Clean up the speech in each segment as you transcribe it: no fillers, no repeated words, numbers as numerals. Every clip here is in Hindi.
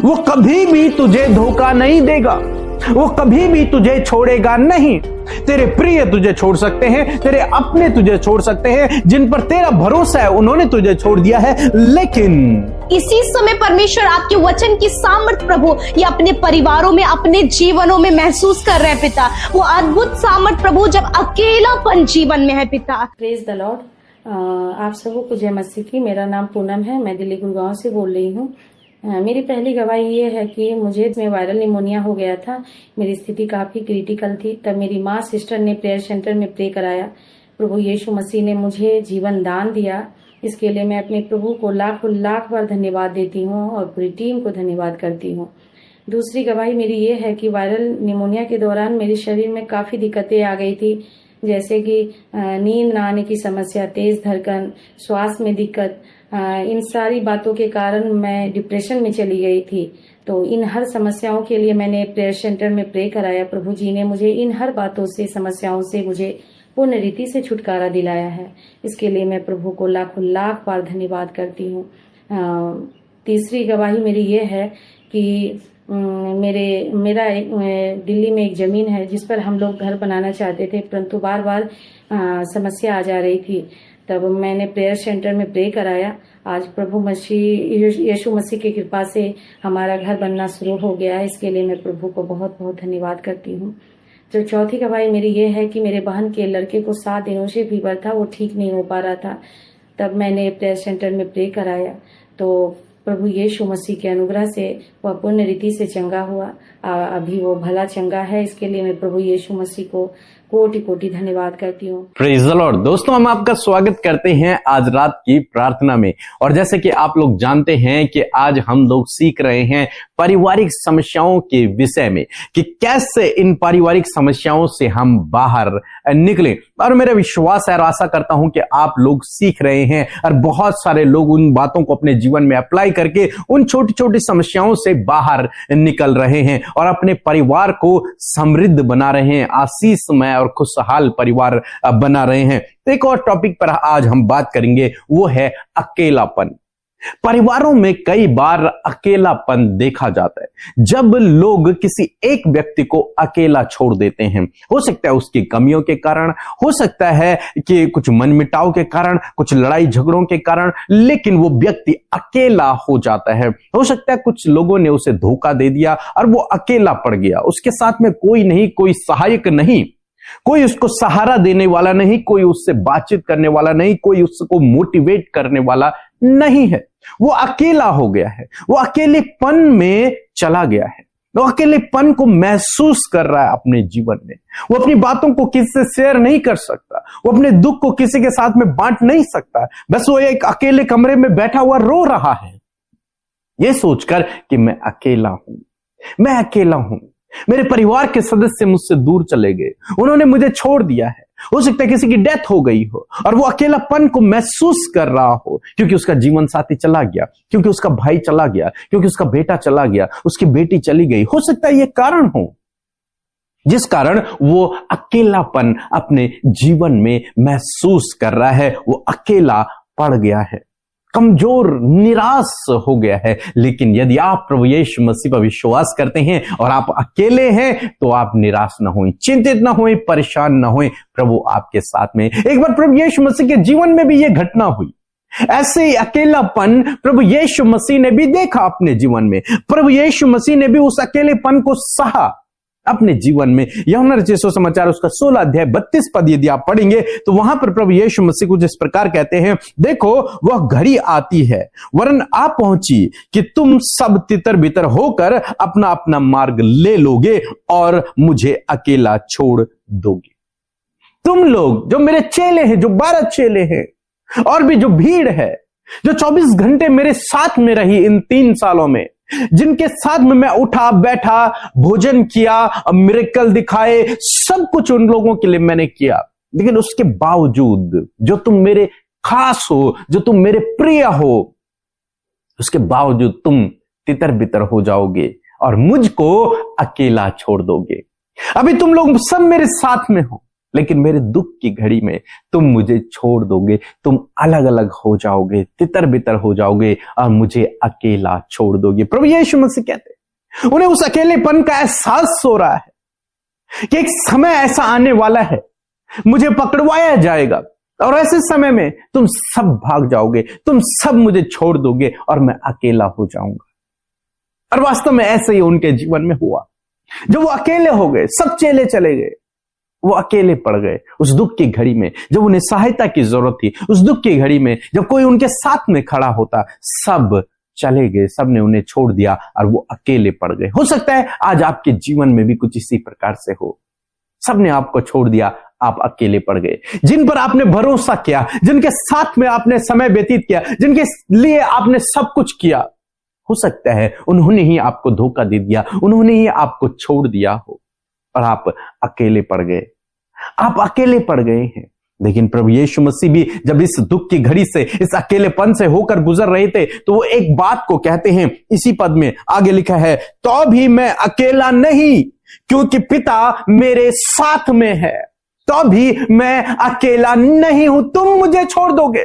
वो कभी भी तुझे धोखा नहीं देगा, वो कभी भी तुझे छोड़ेगा नहीं। तेरे प्रिय तुझे छोड़ सकते हैं, तेरे अपने तुझे छोड़ सकते हैं, जिन पर तेरा भरोसा है उन्होंने तुझे छोड़ दिया है, लेकिन इसी समय परमेश्वर आपके वचन की सामर्थ प्रभु ये अपने परिवारों में, अपने जीवनों में महसूस कर रहे हैं पिता। वो अद्भुत सामर्थ प्रभु जब अकेलापन जीवन में है पिता। Praise the Lord. आप सबको को जय मसीह की। मेरा नाम पूनम है, मैं दिल्ली गुड़गांव से बोल रही हूँ। मेरी पहली गवाही ये है कि मुझे इसमें वायरल निमोनिया हो गया था। मेरी स्थिति काफी क्रिटिकल थी। तब मेरी माँ सिस्टर ने प्रेयर सेंटर में प्रे कराया। प्रभु यीशु मसीह ने मुझे जीवन दान दिया। इसके लिए मैं अपने प्रभु को लाख लाख बार धन्यवाद देती हूँ और पूरी टीम को धन्यवाद करती हूँ। दूसरी गवाही मेरी ये है कि वायरल निमोनिया के दौरान मेरे शरीर में काफी दिक्कतें आ गई थी, जैसे कि नींद न आने की समस्या, तेज धड़कन, श्वास में दिक्कत। इन सारी बातों के कारण मैं डिप्रेशन में चली गई थी। तो इन हर समस्याओं के लिए मैंने प्रेयर सेंटर में प्रे कराया। प्रभु जी ने मुझे इन हर बातों से, समस्याओं से मुझे पूर्ण रीति से छुटकारा दिलाया है। इसके लिए मैं प्रभु को लाखों लाख बार धन्यवाद करती हूँ। तीसरी गवाही मेरी ये है कि मेरा दिल्ली में एक जमीन है जिस पर हम लोग घर बनाना चाहते थे, परंतु बार बार समस्या आ जा रही थी। तब मैंने प्रेयर सेंटर में प्रे कराया। आज प्रभु यीशु मसीह की कृपा से हमारा घर बनना शुरू हो गया है। इसके लिए मैं प्रभु को बहुत बहुत धन्यवाद करती हूँ। जो चौथी गवाही मेरी ये है कि मेरे बहन के लड़के को 7 दिनों से फीवर था, वो ठीक नहीं हो पा रहा था। तब मैंने प्रेयर सेंटर में प्रे कराया तो प्रभु यीशु मसीह के अनुग्रह से वह पूर्ण रीति से चंगा हुआ। अभी वो भला चंगा है। इसके लिए मैं प्रभु यीशु मसीह को कोटि कोटि धन्यवाद करती हूँ। Praise the Lord. दोस्तों, हम आपका स्वागत करते हैं आज रात की प्रार्थना में। और जैसे कि आप लोग जानते हैं कि आज हम लोग सीख रहे हैं पारिवारिक समस्याओं के विषय में कि कैसे इन पारिवारिक समस्याओं से हम बाहर निकलें। और मेरा विश्वास है और आशा करता हूं कि आप लोग सीख रहे हैं और बहुत सारे लोग उन बातों को अपने जीवन में अप्लाई करके उन छोटी छोटी समस्याओं से बाहर निकल रहे हैं और अपने परिवार को समृद्ध बना रहे हैं, आशीषमय और खुशहाल परिवार बना रहे हैं। एक और टॉपिक पर आज हम बात करेंगे, वो है अकेलापन। परिवारों में कई बार अकेलापन देखा जाता है जब लोग किसी एक व्यक्ति को अकेला छोड़ देते हैं। हो सकता है उसकी कमियों के कारण, हो सकता है कि कुछ मनमुटाव के कारण, कुछ लड़ाई झगड़ों के कारण, लेकिन वो व्यक्ति अकेला हो जाता है। हो सकता है कुछ लोगों ने उसे धोखा दे दिया और वो अकेला पड़ गया। उसके साथ में कोई नहीं, कोई सहायक नहीं, कोई उसको सहारा देने वाला नहीं, कोई उससे बातचीत करने वाला नहीं, कोई उसको मोटिवेट करने वाला नहीं है। वो अकेला हो गया है, वो अकेलेपन में चला गया है, वो अकेलेपन को महसूस कर रहा है अपने जीवन में। वो अपनी बातों को किसी से शेयर नहीं कर सकता, वो अपने दुख को किसी के साथ में बांट नहीं सकता। बस वो एक अकेले कमरे में बैठा हुआ रो रहा है, ये सोचकर कि मैं अकेला हूं, मैं अकेला हूं, मेरे परिवार के सदस्य मुझसे दूर चले गए, उन्होंने मुझे छोड़ दिया है। हो सकता है किसी की डेथ हो गई हो और वो अकेलापन को महसूस कर रहा हो क्योंकि उसका जीवन साथी चला गया, क्योंकि उसका भाई चला गया, क्योंकि उसका बेटा चला गया, उसकी बेटी चली गई। हो सकता है ये कारण हो जिस कारण वो अकेलापन अपने जीवन में महसूस कर रहा है। वो अकेला पड़ गया है, कमजोर, निराश हो गया है। लेकिन यदि आप प्रभु यीशु मसीह पर विश्वास करते हैं और आप अकेले हैं तो आप निराश ना हों, चिंतित ना हों, परेशान ना हों। प्रभु आपके साथ में। एक बार प्रभु यीशु मसीह के जीवन में भी यह घटना हुई। ऐसे ही अकेलापन प्रभु यीशु मसीह ने भी देखा अपने जीवन में। प्रभु यीशु मसीह ने भी उस अकेलेपन को सहा अपने जीवन में। यूहन्ना रचित सुसमाचार उसका 16 अध्याय 32 पद यदि आप पढ़ेंगे तो वहां पर प्रभु यीशु मसीह कुछ इस प्रकार कहते हैं, देखो वह घड़ी आती है वरन आ पहुंची कि तुम सब तितर बितर होकर अपना अपना मार्ग ले लोगे और मुझे अकेला छोड़ दोगे। तुम लोग जो मेरे चेले हैं, जो 12 चेले हैं, और भी जो भीड़ है, जो 24 घंटे मेरे साथ में रही इन 3 सालों में, जिनके साथ में मैं उठा बैठा, भोजन किया, मिरेकल दिखाए, सब कुछ उन लोगों के लिए मैंने किया। लेकिन उसके बावजूद जो तुम मेरे खास हो, जो तुम मेरे प्रिय हो, उसके बावजूद तुम तितर बितर हो जाओगे और मुझको अकेला छोड़ दोगे। अभी तुम लोग सब मेरे साथ में हो, लेकिन मेरे दुख की घड़ी में तुम मुझे छोड़ दोगे, तुम अलग अलग हो जाओगे, तितर बितर हो जाओगे और मुझे अकेला छोड़ दोगे। प्रभु यीशु मसीह कहते हैं, उन्हें उस अकेलेपन का एहसास हो रहा है कि एक समय ऐसा आने वाला है, मुझे पकड़वाया जाएगा और ऐसे समय में तुम सब भाग जाओगे, तुम सब मुझे छोड़ दोगे और मैं अकेला हो जाऊंगा। और वास्तव में ऐसे ही उनके जीवन में हुआ। जब वो अकेले हो गए, सब चेले चले गए, वो अकेले पड़ गए उस दुख की घड़ी में। जब उन्हें सहायता की जरूरत थी, उस दुख की घड़ी में जब कोई उनके साथ में खड़ा होता, सब चले गए, सब ने उन्हें छोड़ दिया और वो अकेले पड़ गए। हो सकता है आज आपके जीवन में भी कुछ इसी प्रकार से हो। सबने आपको छोड़ दिया, आप अकेले पड़ गए। जिन पर आपने भरोसा किया, जिनके साथ में आपने समय व्यतीत किया, जिनके लिए आपने सब कुछ किया, हो सकता है उन्होंने ही आपको धोखा दे दिया, उन्होंने ही आपको छोड़ दिया हो और आप अकेले पड़ गए। आप अकेले पड़ गए हैं। लेकिन प्रभु यीशु मसीह भी जब इस दुख की घड़ी से, इस अकेलेपन से होकर गुजर रहे थे, तो वो एक बात को कहते हैं। इसी पद में आगे लिखा है, तो भी मैं अकेला नहीं, क्योंकि पिता मेरे साथ में है। तो भी मैं अकेला नहीं हूं। तुम मुझे छोड़ दोगे,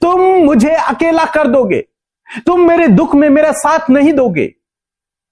तुम मुझे अकेला कर दोगे, तुम मेरे दुख में मेरा साथ नहीं दोगे,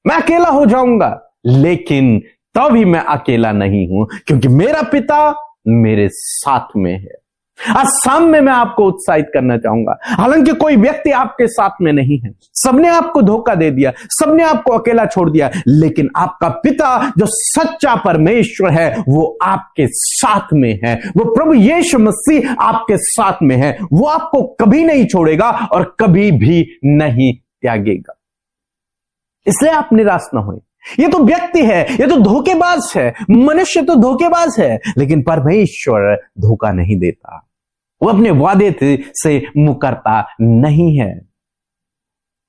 मैं अकेला हो जाऊंगा। लेकिन तो भी मैं अकेला नहीं हूं, क्योंकि मेरा पिता मेरे साथ में है। आज शाम में मैं आपको उत्साहित करना चाहूंगा। हालांकि कोई व्यक्ति आपके साथ में नहीं है, सबने आपको धोखा दे दिया, सबने आपको अकेला छोड़ दिया, लेकिन आपका पिता जो सच्चा परमेश्वर है वो आपके साथ में है। वो प्रभु यीशु मसीह आपके साथ में है। वो आपको कभी नहीं छोड़ेगा और कभी भी नहीं त्यागेगा। इसलिए आप निराश ना हों। ये तो व्यक्ति है, ये तो धोखेबाज है, मनुष्य तो धोखेबाज है, लेकिन परमेश्वर धोखा नहीं देता। वो अपने वादे से मुकरता नहीं है।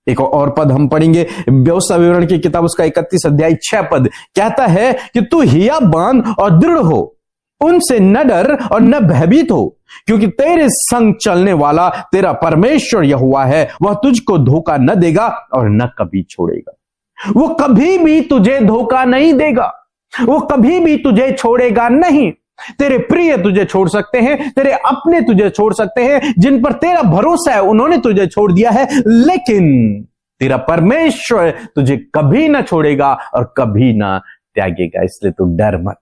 एक और पद हम पढ़ेंगे, व्यवस्था विवरण की किताब उसका 31 अध्याय 6 पद कहता है कि तू हिया बांध और दृढ़ हो, उनसे न डर और न भयभीत हो, क्योंकि तेरे संग चलने वाला तेरा परमेश्वर यहोवा है। वह तुझको धोखा न देगा और न कभी छोड़ेगा। वो कभी भी तुझे धोखा नहीं देगा, वो कभी भी तुझे छोड़ेगा नहीं। तेरे प्रिय तुझे छोड़ सकते हैं, तेरे अपने तुझे छोड़ सकते हैं, जिन पर तेरा भरोसा है उन्होंने तुझे छोड़ दिया है, लेकिन तेरा परमेश्वर तुझे कभी ना छोड़ेगा और कभी ना त्यागेगा। इसलिए तू डर मत,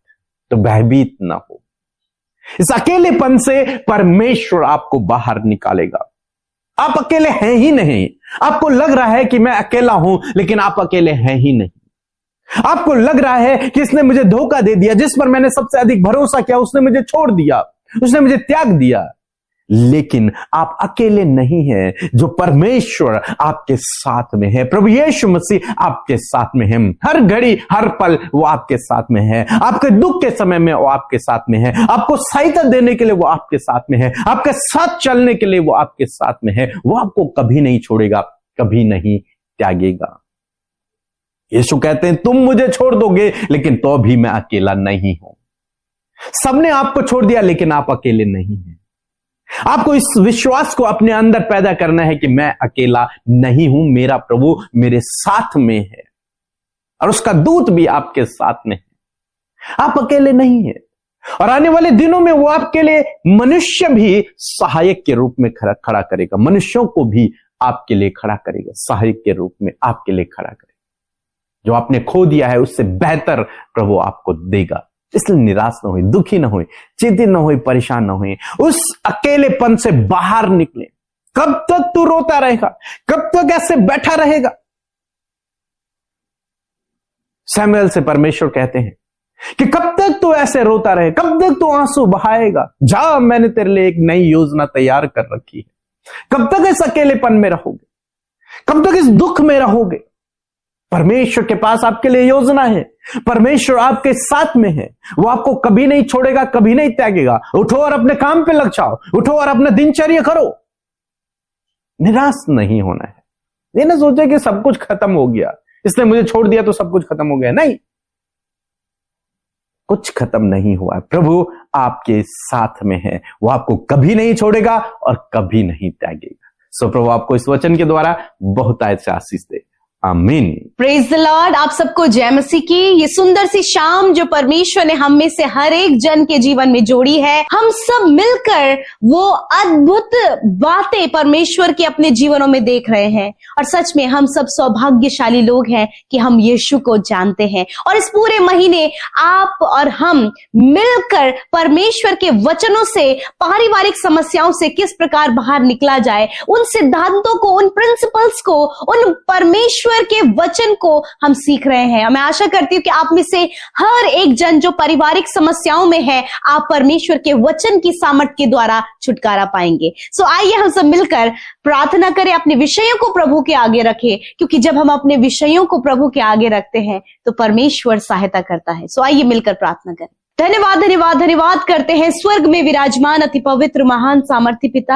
तो भयभीत ना हो। इस अकेलेपन से परमेश्वर आपको बाहर निकालेगा। आप अकेले हैं ही नहीं। आपको लग रहा है कि मैं अकेला हूं, लेकिन आप अकेले हैं ही नहीं। आपको लग रहा है कि इसने मुझे धोखा दे दिया, जिस पर मैंने सबसे अधिक भरोसा किया उसने मुझे छोड़ दिया, उसने मुझे त्याग दिया, लेकिन आप अकेले नहीं हैं। जो परमेश्वर आपके साथ में है, प्रभु यीशु मसीह आपके साथ में है। हर घड़ी हर पल वो आपके साथ में है। आपके दुख के समय में वो आपके साथ में है। आपको सहायता देने के लिए वो आपके साथ में है। आपके साथ चलने के लिए वो आपके साथ में है। वो आपको कभी नहीं छोड़ेगा, कभी नहीं त्यागेगा। यीशु कहते हैं तुम मुझे छोड़ दोगे, लेकिन तो भी मैं अकेला नहीं हूं। सबने आपको छोड़ दिया, लेकिन आप अकेले नहीं हैं। आपको इस विश्वास को अपने अंदर पैदा करना है कि मैं अकेला नहीं हूं, मेरा प्रभु मेरे साथ में है और उसका दूत भी आपके साथ में है। आप अकेले नहीं हैं। और आने वाले दिनों में वो आपके लिए मनुष्य भी सहायक के रूप में खड़ा करेगा। मनुष्यों को भी आपके लिए खड़ा करेगा, सहायक के रूप में आपके लिए खड़ा करेगा। जो आपने खो दिया है उससे बेहतर प्रभु आपको देगा। इसलिए निराश न होए, दुखी न होए, चिंतित न होए, परेशान न होए। उस अकेलेपन से बाहर निकले। कब तक तू रोता रहेगा? कब तक ऐसे बैठा रहेगा? सैमुएल से परमेश्वर कहते हैं कि कब तक तू ऐसे रोता रहे, कब तक तू आंसू बहाएगा? जा, मैंने तेरे लिए एक नई योजना तैयार कर रखी है। कब तक इस अकेलेपन में रहोगे? कब तक इस दुख में रहोगे? परमेश्वर के पास आपके लिए योजना है। परमेश्वर आपके साथ में है। वो आपको कभी नहीं छोड़ेगा, कभी नहीं त्यागेगा। उठो और अपने काम पे लग जाओ, उठो और अपना दिनचर्या करो। निराश नहीं होना है। ये ना सोचे कि सब कुछ खत्म हो गया, इसने मुझे छोड़ दिया तो सब कुछ खत्म हो गया। नहीं, कुछ खत्म नहीं हुआ। प्रभु आपके साथ में है। वो आपको कभी नहीं छोड़ेगा और कभी नहीं त्यागेगा। सो प्रभु आपको इस वचन के द्वारा बहुत से आशीष दे। आमीन। Praise the Lord. आप सबको जय मसीह की। ये सुंदर सी शाम जो परमेश्वर ने हम में से हर एक जन के जीवन में जोड़ी है, हम सब मिलकर वो अद्भुत बातें परमेश्वर की अपने जीवनों में देख रहे हैं। और सच में हम सब सौभाग्यशाली लोग हैं कि हम यीशु को जानते हैं। और इस पूरे महीने आप और हम मिलकर परमेश्वर के वचनों से पारिवारिक समस्याओं से किस प्रकार बाहर निकला जाए, उन सिद्धांतों को, उन प्रिंसिपल्स को, उन परमेश्वर के वचन को हम सीख रहे हैं। मैं आशा करती हूँ कि आप में से हर एक जन जो पारिवारिक समस्याओं में है, आप परमेश्वर के वचन की सामर्थ के द्वारा छुटकारा पाएंगे। सो आइए हम सब मिलकर प्रार्थना करें, अपने विषयों को प्रभु के आगे रखें, क्योंकि जब हम अपने विषयों को प्रभु के आगे रखते हैं तो परमेश्वर सहायता करता है। सो आइए मिलकर प्रार्थना करें। धन्यवाद धन्यवाद धन्यवाद करते हैं स्वर्ग में विराजमान अति पवित्र महान सामर्थी पिता।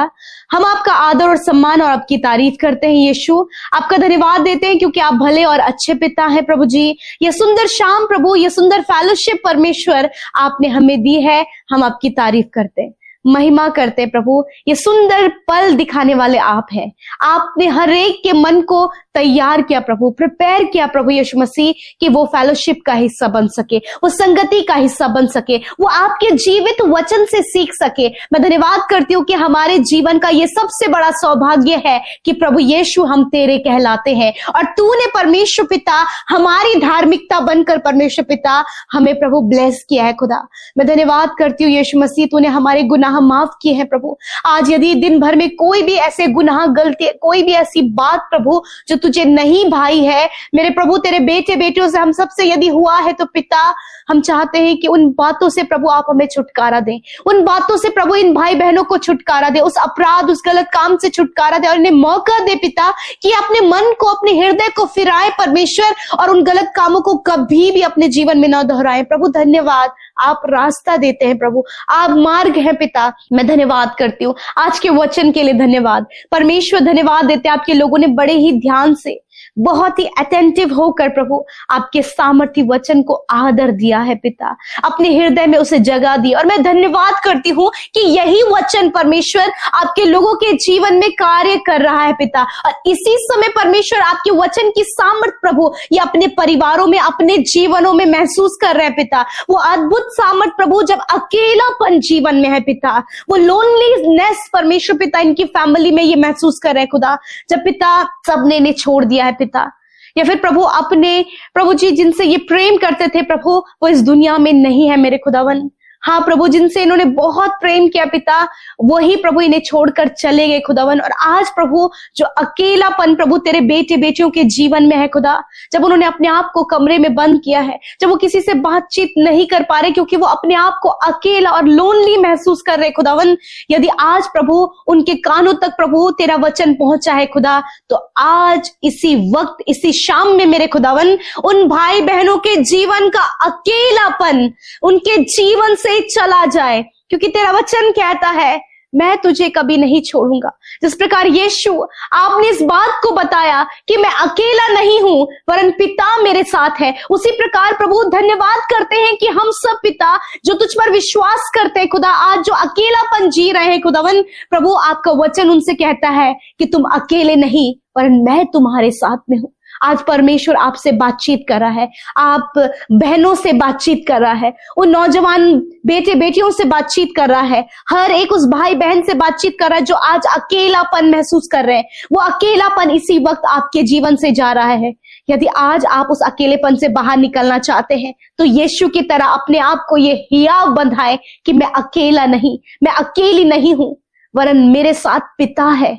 हम आपका आदर और सम्मान और आपकी तारीफ करते हैं यीशु। आपका धन्यवाद देते हैं क्योंकि आप भले और अच्छे पिता हैं प्रभु जी। ये सुंदर शाम प्रभु, ये सुंदर फेलोशिप परमेश्वर आपने हमें दी है, हम आपकी तारीफ करते हैं, महिमा करते हैं प्रभु। ये सुंदर पल दिखाने वाले आप हैं। आपने हर एक के मन को तैयार किया प्रभु, प्रिपेयर किया प्रभु यीशु मसीह कि वो फेलोशिप का हिस्सा बन सके, वो संगति का हिस्सा बन सके, वो आपके जीवित वचन से सीख सके। मैं धन्यवाद करती हूँ कि हमारे जीवन का ये सबसे बड़ा सौभाग्य है कि प्रभु यीशु हम तेरे कहलाते हैं और तूने परमेश्वर पिता हमारी धार्मिकता बनकर परमेश्वर पिता हमें प्रभु ब्लेस किया है खुदा। मैं धन्यवाद करती हूँ यीशु मसीह, तूने हमारे गुनाह माफ किए हैं प्रभु। आज यदि दिन भर में कोई भी ऐसे गुनाह, गलती, कोई भी ऐसी बात प्रभु जो तुझे नहीं भाई है, मेरे प्रभु तेरे बेटे बेटियों से हम सबसे यदि हुआ है तो पिता हम चाहते हैं कि उन बातों से प्रभु आप हमें छुटकारा दें। उन बातों से प्रभु इन भाई बहनों को छुटकारा दे, उस अपराध, उस गलत काम से छुटकारा दे और इन्हें मौका दे पिता कि अपने मन को, अपने हृदय को फिराए परमेश्वर और उन गलत कामों को कभी भी अपने जीवन में न दोहराएं। प्रभु धन्यवाद, आप रास्ता देते हैं प्रभु, आप मार्ग हैं पिता। मैं धन्यवाद करती हूँ आज के वचन के लिए। धन्यवाद परमेश्वर, धन्यवाद देते हैं आपके लोगों ने बड़े ही ध्यान से, बहुत ही अटेंटिव होकर प्रभु आपके सामर्थी वचन को आदर दिया है पिता, अपने हृदय में उसे जगह दी। और मैं धन्यवाद करती हूँ कि यही वचन परमेश्वर आपके लोगों के जीवन में कार्य कर रहा है पिता। और इसी समय परमेश्वर आपके वचन की सामर्थ प्रभु ये अपने परिवारों में, अपने जीवनों में महसूस कर रहे हैं पिता। वो अद्भुत सामर्थ प्रभु जब अकेलापन जीवन में है पिता, वो लोनलीनेस परमेश्वर पिता इनकी फैमिली में ये महसूस कर रहे हैं खुदा, जब पिता सबने इन्हें छोड़ दिया है पिता, या फिर प्रभु अपने प्रभु जी जिनसे ये प्रेम करते थे प्रभु वो इस दुनिया में नहीं है मेरे खुदावन। हाँ प्रभु, जिनसे इन्होंने बहुत प्रेम किया पिता, वही प्रभु इन्हें छोड़कर चले गए खुदावन। और आज प्रभु जो अकेलापन प्रभु तेरे बेटे बेटियों के जीवन में है खुदा, जब उन्होंने अपने आप को कमरे में बंद किया है, जब वो किसी से बातचीत नहीं कर पा रहे क्योंकि वो अपने आप को अकेला और लोनली महसूस कर रहे खुदावन, यदि आज प्रभु उनके कानों तक प्रभु तेरा वचन पहुंचा है खुदा, तो आज इसी वक्त, इसी शाम में मेरे खुदावन उन भाई बहनों के जीवन का अकेलापन उनके जीवन से चला जाए, क्योंकि तेरा वचन कहता है मैं तुझे कभी नहीं छोड़ूंगा। जिस प्रकार यीशु आपने इस बात को बताया कि मैं अकेला नहीं हूं वरन पिता मेरे साथ है, उसी प्रकार प्रभु धन्यवाद करते हैं कि हम सब पिता जो तुझ पर विश्वास करते हैं खुदा, आज जो अकेलापन जी रहे हैं खुदावन, प्रभु आपका वचन उनसे कहता है कि तुम अकेले नहीं वरन मैं तुम्हारे साथ में हूं। आज परमेश्वर आपसे बातचीत कर रहा है, आप बहनों से बातचीत कर रहा है, उन नौजवान बेटे बेटियों से बातचीत कर रहा है, हर एक उस भाई बहन से बातचीत कर रहा है जो आज अकेलापन महसूस कर रहे हैं। वो अकेलापन इसी वक्त आपके जीवन से जा रहा है। यदि आज आप उस अकेलेपन से बाहर निकलना चाहते हैं तो यीशु की तरह अपने आप को ये हियाव बंधाए कि मैं अकेला नहीं, मैं अकेली नहीं हूं वरन मेरे साथ पिता है।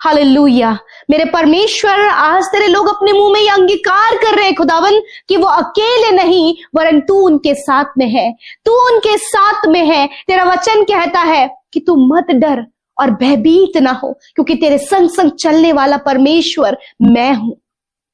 हालेलुया। मेरे परमेश्वर, आज तेरे लोग अपने मुंह में ये अंगीकार कर रहे हैं खुदावन कि वो अकेले नहीं वरन तू उनके साथ में है, तू उनके साथ में है। तेरा वचन कहता है कि तू मत डर और भयभीत ना हो, क्योंकि तेरे संग संग चलने वाला परमेश्वर मैं हूं।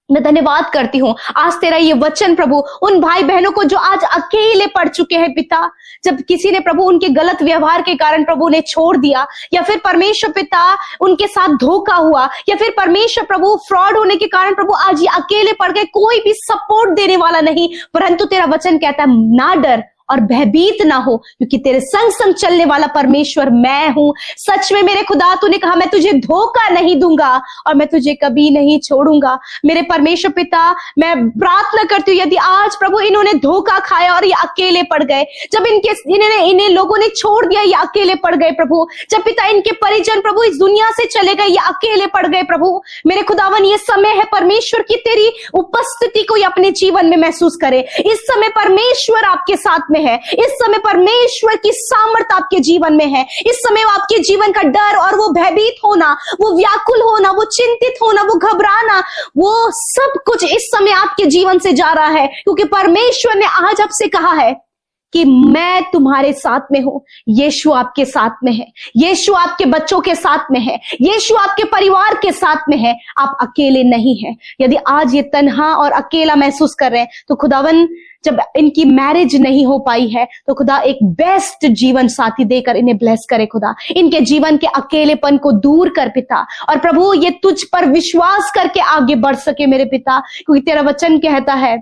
मैं धन्यवाद करती हूँ आज तेरा ये वचन प्रभु उन भाई बहनों को जो आज अकेले पड़ चुके हैं पिता, जब किसी ने प्रभु उनके गलत व्यवहार के कारण प्रभु उन्हें छोड़ दिया, या फिर परमेश्वर पिता उनके साथ धोखा हुआ, या फिर परमेश्वर प्रभु फ्रॉड होने के कारण प्रभु आज ये अकेले पड़ गए, कोई भी सपोर्ट देने वाला नहीं, परंतु तेरा वचन कहता है ना डर और भयभीत ना हो, क्योंकि तेरे संग संग चलने वाला परमेश्वर मैं हूं। सच में मेरे खुदा, तूने कहा मैं तुझे धोखा नहीं दूंगा और मैं तुझे कभी नहीं छोड़ूंगा। मेरे परमेश्वर पिता, मैं प्रार्थना करती हूँ, यदि आज प्रभु इन्होंने धोखा खाया और ये अकेले पड़ गए, जब इन्हें लोगों ने छोड़ दिया, ये अकेले पड़ गए प्रभु, जब पिता इनके परिजन प्रभु इस दुनिया से चले गए, ये अकेले पड़ गए प्रभु, मेरे खुदावन ये समय है परमेश्वर की तेरी उपस्थिति को ये अपने जीवन में महसूस करे। इस समय परमेश्वर आपके साथ में है, इस समय परमेश्वर की सामर्थ आपके जीवन में है। इस समय आपके जीवन का डर और वो भयभीत होना, वो व्याकुल होना, वो चिंतित होना, वो घबराना, वो सब कुछ इस समय आपके जीवन से जा रहा है, क्योंकि परमेश्वर ने आज आपसे कहा है कि मैं तुम्हारे साथ में हूं। यीशु आपके साथ में है, यीशु आपके बच्चों के साथ में है, यीशु आपके परिवार के साथ में है। आप अकेले नहीं हैं। यदि आज ये तन्हा और अकेला महसूस कर रहे हैं, तो खुदावन जब इनकी मैरिज नहीं हो पाई है, तो खुदा एक बेस्ट जीवन साथी देकर इन्हें ब्लेस करे खुदा। इनके जीवन के अकेलेपन को दूर कर पिता, और प्रभु ये तुझ पर विश्वास करके आगे बढ़ सके मेरे पिता, क्योंकि तेरा वचन कहता है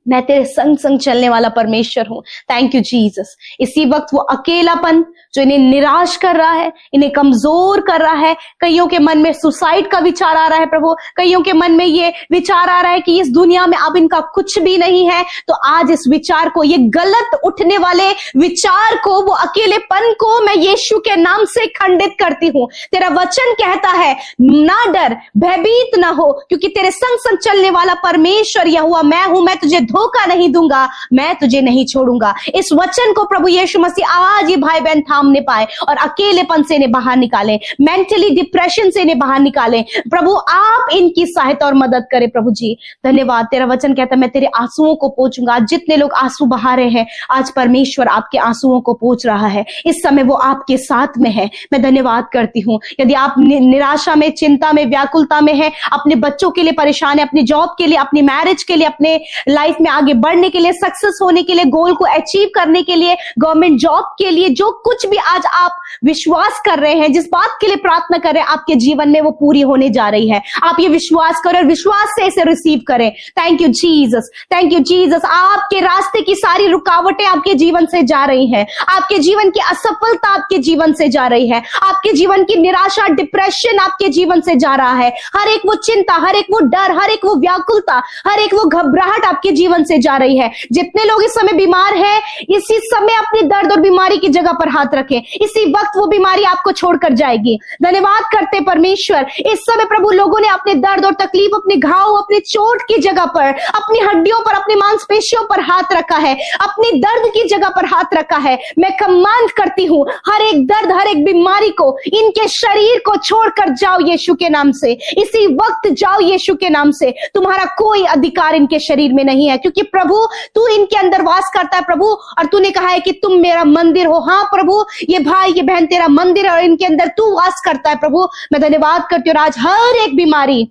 मैं तेरे संग संग चलने वाला परमेश्वर हूं। Thank you Jesus. इसी वक्त वो अकेलापन जो इन्हें निराश कर रहा है, इन्हें कमजोर कर रहा है, कईयों के मन में सुसाइड का विचार आ रहा है प्रभु, कईयों के मन में ये विचार आ रहा है कि इस दुनिया में अब इनका कुछ भी नहीं है, तो आज इस विचार को, ये गलत उठने वाले विचार को, वो अकेलेपन को मैं यीशु के नाम से खंडित करती हूं। तेरा वचन कहता है ना डर, भयभीत ना हो, क्योंकि तेरे संग संग चलने वाला परमेश्वर यहोवा मैं हूं। मैं तुझे धोखा नहीं दूंगा, मैं तुझे नहीं छोड़ूंगा। इस वचन को प्रभु यीशु मसीह आज ये भाई बहन थामने पाए और अकेलेपन से इन्हें बाहर निकाले, मेंटली डिप्रेशन से इन्हें बाहर निकाले। प्रभु आप इनकी सहायता और मदद करें प्रभु जी। धन्यवाद। तेरा वचन कहता है मैं तेरे आंसुओं को पोंछूंगा। आज जितने लोग आंसू बहा रहे हैं, आज परमेश्वर आपके आंसुओं को पोंछ रहा है। इस समय वो आपके साथ में है। मैं धन्यवाद करती हूँ। यदि आप निराशा में, चिंता में, व्याकुलता में है, अपने बच्चों के लिए परेशान है, अपनी जॉब के लिए, अपनी मैरिज के लिए, अपने लाइफ में आगे बढ़ने के लिए, सक्सेस होने के लिए, गोल को अचीव करने के लिए, गवर्नमेंट जॉब के लिए, जो कुछ भी आज आप विश्वास कर रहे हैं, जिस बात के लिए प्रार्थना कर रहे हैं, आपके जीवन में वो पूरी होने जा रही है। आप ये विश्वास करें और विश्वास से इसे रिसीव करें। Thank you Jesus, thank you Jesus. आपके रास्ते की सारी रुकावटें आपके जीवन से जा रही हैं, आपके जीवन की असफलता आपके जीवन से जा रही है, आपके जीवन की निराशा, डिप्रेशन आपके जीवन से जा रहा है। हर एक वो चिंता, हर एक वो डर, हर एक वो व्याकुलता, हर एक वो घबराहट आपके जीवन से जा रही है। जितने लोग इस समय बीमार हैं, इसी समय अपनी दर्द और बीमारी की जगह पर हाथ रखें। इसी वक्त वो बीमारी आपको छोड़कर जाएगी। धन्यवाद करते परमेश्वर। इस समय प्रभु लोगों ने अपने दर्द और तकलीफ, अपने घाव, अपने चोट की जगह पर, अपनी हड्डियों पर, अपनी मांसपेशियों पर हाथ रखा है, अपनी दर्द की जगह पर हाथ रखा है। मैं कमांड करती हूं, हर एक दर्द, हर एक बीमारी को, इनके शरीर को छोड़कर जाओ यीशु के नाम से। इसी वक्त जाओ यीशु के नाम से। तुम्हारा कोई अधिकार इनके शरीर में नहीं है, क्योंकि प्रभु तू इनके अंदर वास करता है प्रभु, और तूने कहा है कि तुम मेरा मंदिर हो। हाँ प्रभु, ये भाई, ये बहन तेरा मंदिर है और इनके अंदर तू वास करता है प्रभु। मैं धन्यवाद करती हूँ। आज हर एक बीमारी,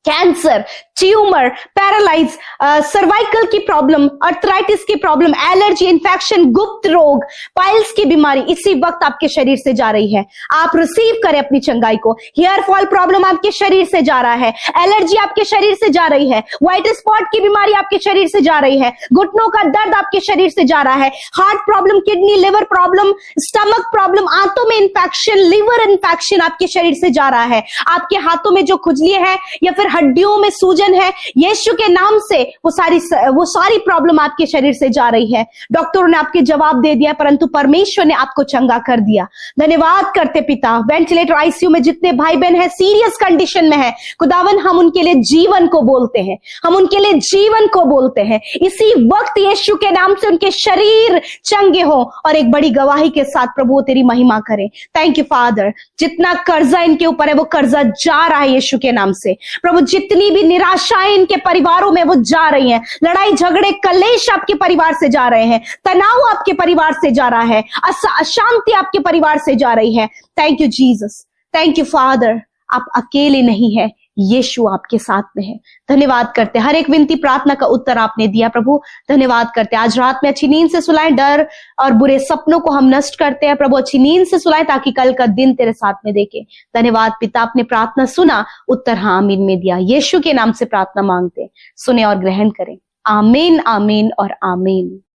कैंसर, ट्यूमर, पैरालाइज, सर्वाइकल की प्रॉब्लम, अर्थराइटिस की प्रॉब्लम, एलर्जी, इन्फेक्शन, गुप्त रोग, पाइल्स की बीमारी इसी वक्त आपके शरीर से जा रही है। आप रिसीव करें अपनी चंगाई को। हेयर फॉल प्रॉब्लम आपके शरीर से जा रहा है, एलर्जी आपके शरीर से जा रही है, व्हाइट स्पॉट की बीमारी आपके शरीर से जा रही है, घुटनों का दर्द आपके शरीर से जा रहा है, heart problem, kidney, liver problem, stomach problem, आंतों में इन्फेक्शन, लिवर इन्फेक्शन आपके शरीर से जा रहा है। आपके हाथों में जो खुजली है या फिर हड्डियों में सूजन है, यीशु के नाम से वो सारी प्रॉब्लम आपके शरीर से जा रही है। डॉक्टरों ने आपके जवाब दे दिया, परंतु परमेश्वर ने आपको चंगा कर दिया। धन्यवाद करते पिता। वेंटिलेटर, आईसीयू में जितने भाई बहन हैं, सीरियस कंडीशन में है, खुदावन हम उनके लिए जीवन को बोलते हैं, हम उनके लिए जीवन को बोलते हैं। इसी वक्त यीशु के नाम से उनके शरीर चंगे हो और एक बड़ी गवाही के साथ प्रभु तेरी महिमा करें। Thank you father. जितना कर्जा इनके ऊपर है, वो कर्जा जा रहा है यीशु के नाम से प्रभु। जितनी भी निराशाएं इनके परिवारों में वो जा रही हैं, लड़ाई झगड़े कलेश आपके परिवार से जा रहे हैं, तनाव आपके परिवार से जा रहा है, अशांति आपके परिवार से जा रही है। Thank you Jesus, thank you father. आप अकेले नहीं है, यीशु आपके साथ में है। धन्यवाद करते, हर एक विनती प्रार्थना का उत्तर आपने दिया प्रभु। धन्यवाद करते, आज रात में अच्छी नींद से सुलाएं, डर और बुरे सपनों को हम नष्ट करते हैं प्रभु। अच्छी नींद से सुलाएं ताकि कल का दिन तेरे साथ में देखे। धन्यवाद पिता, आपने प्रार्थना सुना, उत्तर हाँ आमीन में दिया। यीशु के नाम से प्रार्थना मांगते, सुने और ग्रहण करें। आमीन, आमीन और आमीन।